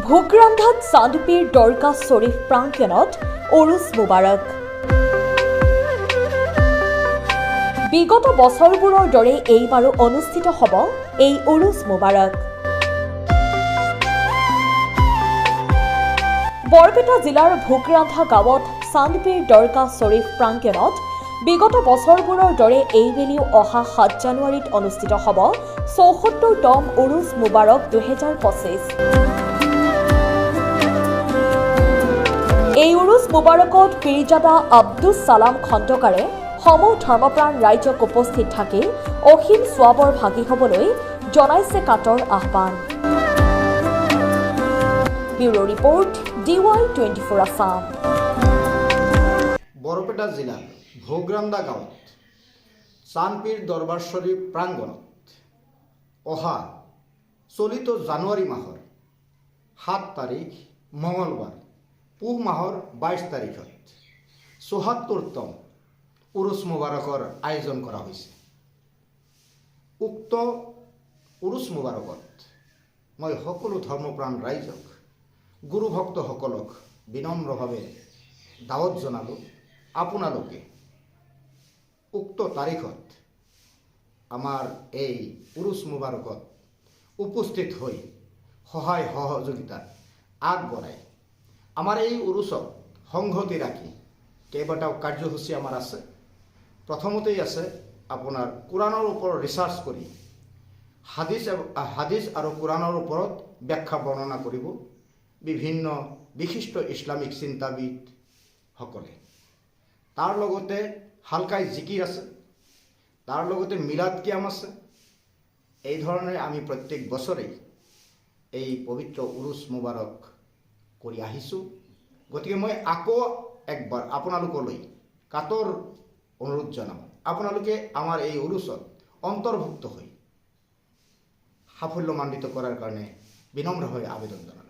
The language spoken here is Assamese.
ভোগৰান্ধাত চান্দপীৰ দৰগাহ শ্বৰীফ প্ৰাংগণত উৰুছ মুবাৰক। বিগত বছৰবোৰৰ দৰে এইবাৰো অনুষ্ঠিত হ'ব এই উৰুছ মুবাৰক। বৰপেটা জিলাৰ ভোগৰান্ধা গাঁৱত চান্দপীৰ দৰগাহ শ্বৰীফ প্ৰাংগণত বিগত বছৰবোৰৰ দৰে এইবেলিও অহা ৭ জানুৱাৰীত অনুষ্ঠিত হ'ব ৭৪তম উৰুছ মুবাৰক ২০২৫। এই উৰুছ মুবাৰকত পীৰজাদা আব্দুছ ছালাম খণ্ডকাৰে সমূহ ধৰ্মপ্ৰাণ ৰাইজক উপস্থিত থাকি অসীম সোৱাবৰ ভাগি হ'বলৈ জনাইছে কাটৰ আহ্বান। Bureau report DY24 Assam. Barpeta জিলাৰ ভোগৰান্দা গাঁৱত চান্দপীৰ দৰবাৰ শ্বৰীফ প্ৰাংগণত অহা চলিত জানুৱাৰী মাহৰ ৭ তাৰিখ মঙলবাৰ পুহ মাহৰ ২২ তাৰিখত ৭৪তম উৰুছ মুবাৰকৰ আয়োজন কৰা হৈছে। উক্ত উৰুছ মুবাৰকত মই সকলো ধৰ্মপ্ৰাণ ৰাইজক গুৰু ভক্তসকলক বিনম্ৰভাৱে দাৱত জনালোঁ। আপোনালোকে উক্ত তাৰিখত আমাৰ এই উৰুছ মুবাৰকত উপস্থিত হৈ সহায় সহযোগিতা আগবঢ়ায়। আমাৰ এই উৰুছত সংহতি ৰাখি কেইবাটাও কাৰ্যসূচী আমাৰ আছে। প্ৰথমতেই আছে আপোনাৰ কোৰাণৰ ওপৰত ৰিচাৰ্চ কৰি হাদিছ আৰু কোৰাণৰ ওপৰত ব্যাখ্যা বৰ্ণনা কৰিব বিভিন্ন বিশিষ্ট ইছলামিক চিন্তাবিদসকলে। তাৰ লগতে হালকাই জিকিৰ আছে, তাৰ লগতে মিলাদ কিয়াম আছে। এই ধৰণে আমি প্ৰত্যেক বছৰেই এই পবিত্ৰ উৰুছ মুবাৰক কৰি আহিছোঁ। গতিকে মই আকৌ একবাৰ আপোনালোকলৈ কাটৰ অনুৰোধ জনাম, আপোনালোকে আমাৰ এই উৰুছত অন্তৰ্ভুক্ত হৈ সাফল্যমণ্ডিত কৰাৰ কাৰণে বিনম্ৰভাৱে আবেদন জনালোঁ।